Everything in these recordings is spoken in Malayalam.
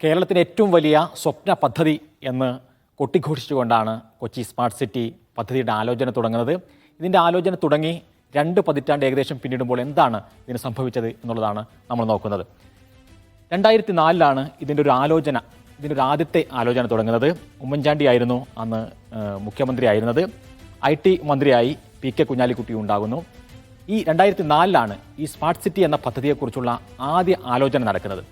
കേരളത്തിലെ ഏറ്റവും വലിയ സ്വപ്ന പദ്ധതി എന്ന് കൊട്ടിഘോഷിച്ചുകൊണ്ടാണ് കൊച്ചി സ്മാർട്ട് സിറ്റി പദ്ധതിയുടെ ആലോചന തുടങ്ങുന്നത്. ഇതിൻ്റെ ആലോചന തുടങ്ങി 2 പതിറ്റാണ്ട് ഏകദേശം പിന്നിടുമ്പോൾ എന്താണ് ഇതിന് സംഭവിച്ചത് എന്നുള്ളതാണ് നമ്മൾ നോക്കുന്നത്. 2004 ഇതിൻ്റെ ഒരു ആദ്യത്തെ ആലോചന തുടങ്ങുന്നത്. ഉമ്മൻചാണ്ടി ആയിരുന്നു അന്ന് മുഖ്യമന്ത്രി ആയിരുന്നത്. IT മന്ത്രിയായി PK കുഞ്ഞാലിക്കുട്ടി ഉണ്ടാകുന്നു. ഈ 2004 ഈ സ്മാർട്ട് സിറ്റി എന്ന പദ്ധതിയെക്കുറിച്ചുള്ള ആദ്യ ആലോചന നടക്കുന്നത്.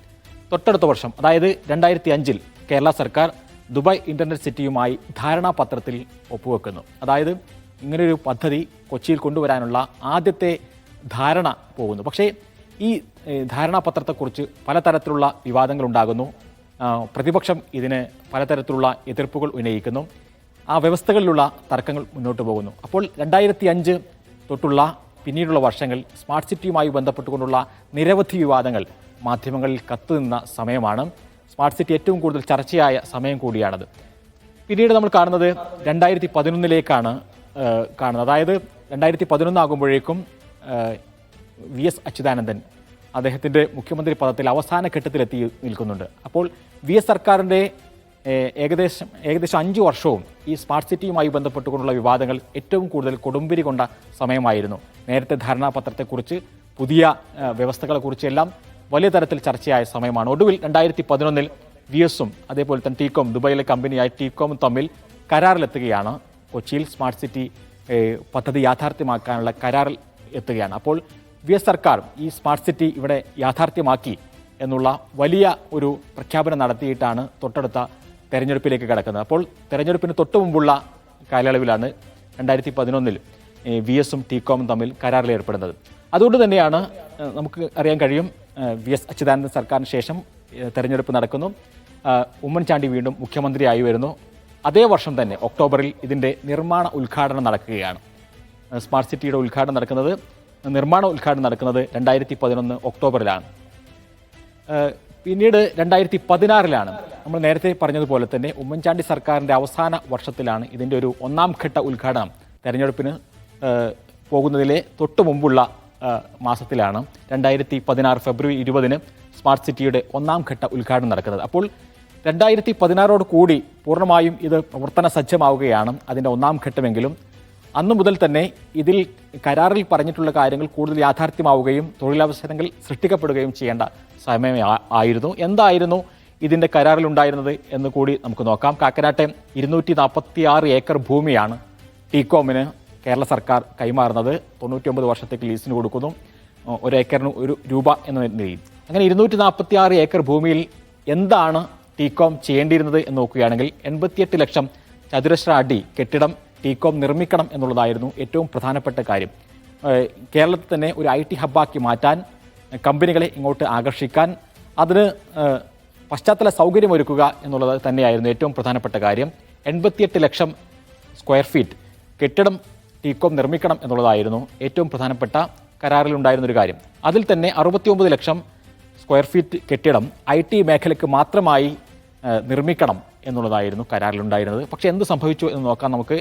തൊട്ടടുത്ത വർഷം, അതായത് 2005 കേരള സർക്കാർ ദുബായ് ഇന്റർനെറ്റ് സിറ്റിയുമായി ധാരണാപത്രത്തിൽ ഒപ്പുവെക്കുന്നു. അതായത് ഇങ്ങനൊരു പദ്ധതി കൊച്ചിയിൽ കൊണ്ടുവരാനുള്ള ആദ്യത്തെ ധാരണ പോകുന്നു. പക്ഷേ ഈ ധാരണാപത്രത്തെക്കുറിച്ച് പലതരത്തിലുള്ള വിവാദങ്ങൾ ഉണ്ടാകുന്നു. പ്രതിപക്ഷം ഇതിന് പലതരത്തിലുള്ള എതിർപ്പുകൾ ഉന്നയിക്കുന്നു. ആ വ്യവസ്ഥകളിലുള്ള തർക്കങ്ങൾ മുന്നോട്ട് പോകുന്നു. അപ്പോൾ 2005 തൊട്ടുള്ള പിന്നീടുള്ള വർഷങ്ങൾ സ്മാർട്ട് സിറ്റിയുമായി ബന്ധപ്പെട്ടുകൊണ്ടുള്ള നിരവധി വിവാദങ്ങൾ മാധ്യമങ്ങളിൽ കത്തുനിന്ന സമയമാണ്. സ്മാർട്ട് സിറ്റി ഏറ്റവും കൂടുതൽ ചർച്ചയായ സമയം കൂടിയാണത്. പിന്നീട് നമ്മൾ കാണുന്നത് 2011 കാണുന്നത്. അതായത് 2011 ആകുമ്പോഴേക്കും VS അച്യുതാനന്ദൻ അദ്ദേഹത്തിൻ്റെ മുഖ്യമന്ത്രി പദത്തിൽ അവസാന ഘട്ടത്തിലെത്തി നിൽക്കുന്നുണ്ട്. അപ്പോൾ VS സർക്കാരിൻ്റെ ഏകദേശം 5 വർഷവും ഈ സ്മാർട്ട് സിറ്റിയുമായി ബന്ധപ്പെട്ടുകൊണ്ടുള്ള വിവാദങ്ങൾ ഏറ്റവും കൂടുതൽ കൊടുമ്പിരി കൊണ്ട സമയമായിരുന്നു. നേരത്തെ ധാരണാപത്രത്തെക്കുറിച്ച്, പുതിയ വ്യവസ്ഥകളെക്കുറിച്ചെല്ലാം വലിയ തരത്തിൽ ചർച്ചയായ സമയമാണ്. ഒടുവിൽ 2011 VSഉം അതേപോലെ തന്നെ ടീകോം, ദുബായിലെ കമ്പനിയായ ടീകോമും തമ്മിൽ കരാറിലെത്തുകയാണ്. കൊച്ചിയിൽ സ്മാർട്ട് സിറ്റി പദ്ധതി യാഥാർത്ഥ്യമാക്കാനുള്ള കരാറിൽ എത്തുകയാണ്. അപ്പോൾ VS സർക്കാർ ഈ സ്മാർട്ട് സിറ്റി ഇവിടെ യാഥാർത്ഥ്യമാക്കി എന്നുള്ള വലിയ ഒരു പ്രഖ്യാപനം നടത്തിയിട്ടാണ് തൊട്ടടുത്ത തെരഞ്ഞെടുപ്പിലേക്ക് കടക്കുന്നത്. അപ്പോൾ തെരഞ്ഞെടുപ്പിന് തൊട്ടു മുമ്പുള്ള കാലയളവിലാണ് 2011 VSഉം ടീകോമും തമ്മിൽ കരാറിൽ ഏർപ്പെടുന്നത്. അതുകൊണ്ട് തന്നെയാണ് നമുക്ക് അറിയാൻ കഴിയും, VS അച്യുതാനന്ദൻ സർക്കാരിന് ശേഷം തെരഞ്ഞെടുപ്പ് നടക്കുന്നു. ഉമ്മൻചാണ്ടി വീണ്ടും മുഖ്യമന്ത്രിയായി വരുന്നു. അതേ വർഷം തന്നെ ഒക്ടോബറിൽ ഇതിൻ്റെ നിർമ്മാണ ഉദ്ഘാടനം നടക്കുകയാണ്. സ്മാർട്ട് സിറ്റിയുടെ നിർമ്മാണ ഉദ്ഘാടനം നടക്കുന്നത് 2011 ഒക്ടോബറിലാണ്. പിന്നീട് 2016 നമ്മൾ നേരത്തെ പറഞ്ഞതുപോലെ തന്നെ ഉമ്മൻചാണ്ടി സർക്കാരിൻ്റെ അവസാന വർഷത്തിലാണ് ഇതിൻ്റെ ഒരു 1ാം ഘട്ട ഉദ്ഘാടനം തെരഞ്ഞെടുപ്പിന് പോകുന്നതിലെ തൊട്ടു മുമ്പുള്ള മാസത്തിലാണ് 2016 ഫെബ്രുവരി 20 സ്മാർട്ട് സിറ്റിയുടെ 1ാം ഘട്ട ഉദ്ഘാടനം നടക്കുന്നത്. അപ്പോൾ 2016 കൂടി പൂർണ്ണമായും ഇത് പ്രവർത്തന സജ്ജമാവുകയാണ് അതിൻ്റെ 1ാം ഘട്ടമെങ്കിലും. അന്നു മുതൽ തന്നെ ഇതിൽ കരാറിൽ പറഞ്ഞിട്ടുള്ള കാര്യങ്ങൾ കൂടുതൽ യാഥാർത്ഥ്യമാവുകയും തൊഴിലവസരങ്ങൾ സൃഷ്ടിക്കപ്പെടുകയും ചെയ്യേണ്ട സമയമായിരുന്നു. എന്തായിരുന്നു ഇതിൻ്റെ കരാറിലുണ്ടായിരുന്നത് എന്ന് കൂടി നമുക്ക് നോക്കാം. കാക്കനാട്ടെ 246 ഏക്കർ ഭൂമിയാണ് ടീകോമിന് കേരള സർക്കാർ കൈമാറുന്നത്. 99 വർഷത്തേക്ക് ലീസിന് കൊടുക്കുന്നു. 1 ഏക്കറിന് ₹1 എന്ന നിലയിൽ. അങ്ങനെ 246 ഏക്കർ ഭൂമിയിൽ എന്താണ് ടീകോം ചെയ്യേണ്ടിയിരുന്നത് എന്ന് നോക്കുകയാണെങ്കിൽ 88 ലക്ഷം ചതുരശ്ര അടി കെട്ടിടം ടീകോം നിർമ്മിക്കണം എന്നുള്ളതായിരുന്നു ഏറ്റവും പ്രധാനപ്പെട്ട കാര്യം. കേരളത്തിൽ തന്നെ ഒരു IT ഹബ്ബാക്കി മാറ്റാൻ, കമ്പനികളെ ഇങ്ങോട്ട് ആകർഷിക്കാൻ, അതിന് പശ്ചാത്തല സൗകര്യമൊരുക്കുക എന്നുള്ളത് തന്നെയായിരുന്നു ഏറ്റവും പ്രധാനപ്പെട്ട കാര്യം. 88 ലക്ഷം സ്ക്വയർ ഫീറ്റ് കെട്ടിടം ടീകോം നിർമ്മിക്കണം എന്നുള്ളതായിരുന്നു ഏറ്റവും പ്രധാനപ്പെട്ട കരാറിലുണ്ടായിരുന്നൊരു കാര്യം. അതിൽ തന്നെ 69 ലക്ഷം സ്ക്വയർ ഫീറ്റ് കെട്ടിടം IT മേഖലയ്ക്ക് മാത്രമായി നിർമ്മിക്കണം എന്നുള്ളതായിരുന്നു കരാറിലുണ്ടായിരുന്നത്. പക്ഷേ എന്ത് സംഭവിച്ചു എന്ന് നോക്കാം നമുക്ക്.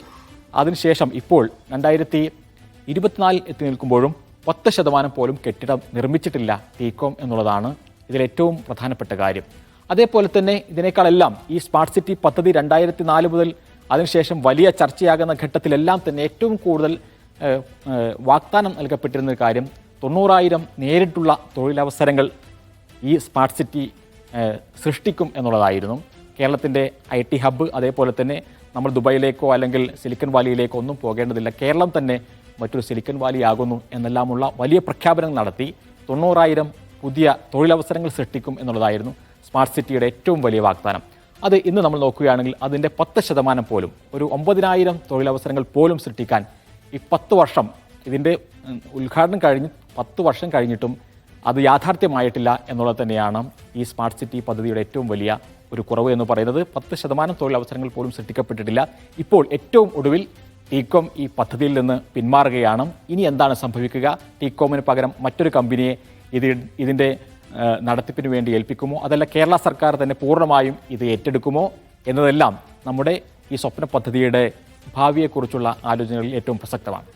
അതിനുശേഷം ഇപ്പോൾ 2024 എത്തി നിൽക്കുമ്പോഴും 10% പോലും കെട്ടിടം നിർമ്മിച്ചിട്ടില്ല ടീകോം എന്നുള്ളതാണ് ഇതിലേറ്റവും പ്രധാനപ്പെട്ട കാര്യം. അതേപോലെ തന്നെ ഇതിനേക്കാളെല്ലാം ഈ സ്മാർട്ട് സിറ്റി പദ്ധതി 2004 മുതൽ അതിനുശേഷം വലിയ ചർച്ചയാകുന്ന ഘട്ടത്തിലെല്ലാം തന്നെ ഏറ്റവും കൂടുതൽ വാഗ്ദാനം നൽകപ്പെട്ടിരുന്ന കാര്യം 90,000 നേരിട്ടുള്ള തൊഴിലവസരങ്ങൾ ഈ സ്മാർട്ട് സിറ്റി സൃഷ്ടിക്കും എന്നുള്ളതായിരുന്നു. കേരളത്തിൻ്റെ IT ഹബ്ബ്, അതേപോലെ തന്നെ നമ്മൾ ദുബായിലേക്കോ അല്ലെങ്കിൽ സിലിക്കൺ വാലിയിലേക്കോ ഒന്നും പോകേണ്ടതില്ല, കേരളം തന്നെ മറ്റൊരു സിലിക്കൺ വാലി ആകുന്നു എന്നെല്ലാമുള്ള വലിയ പ്രഖ്യാപനങ്ങൾ നടത്തി 90,000 പുതിയ തൊഴിലവസരങ്ങൾ സൃഷ്ടിക്കും എന്നുള്ളതായിരുന്നു സ്മാർട്ട് സിറ്റിയുടെ ഏറ്റവും വലിയ വാഗ്ദാനം. അത് ഇന്ന് നമ്മൾ നോക്കുകയാണെങ്കിൽ അതിൻ്റെ 10% പോലും, ഒരു 9,000 തൊഴിലവസരങ്ങൾ പോലും സൃഷ്ടിക്കാൻ ഈ 10 വർഷം, ഇതിൻ്റെ ഉദ്ഘാടനം കഴിഞ്ഞ് 10 വർഷം കഴിഞ്ഞിട്ടും അത് യാഥാർത്ഥ്യമായിട്ടില്ല എന്നുള്ളത് തന്നെയാണ് ഈ സ്മാർട്ട് സിറ്റി പദ്ധതിയുടെ ഏറ്റവും വലിയ ഒരു കുറവ് എന്ന് പറയുന്നത്. 10% തൊഴിലവസരങ്ങൾ പോലും സൃഷ്ടിക്കപ്പെട്ടിട്ടില്ല. ഇപ്പോൾ ഏറ്റവും ഒടുവിൽ ടീകോം ഈ പദ്ധതിയിൽ നിന്ന് പിന്മാറുകയാണ്. ഇനി എന്താണ് സംഭവിക്കുക? ടീകോമിന് പകരം മറ്റൊരു കമ്പനിയെ ഇതിൻ്റെ നടത്തിപ്പിന് വേണ്ടി ഏൽപ്പിക്കുമോ, അതല്ല കേരള സർക്കാർ തന്നെ പൂർണ്ണമായും ഇത് ഏറ്റെടുക്കുമോ എന്നതെല്ലാം നമ്മുടെ ഈ സ്വപ്ന പദ്ധതിയുടെ ഭാവിയെക്കുറിച്ചുള്ള ആലോചനകളിൽ ഏറ്റവും പ്രസക്തമാണ്.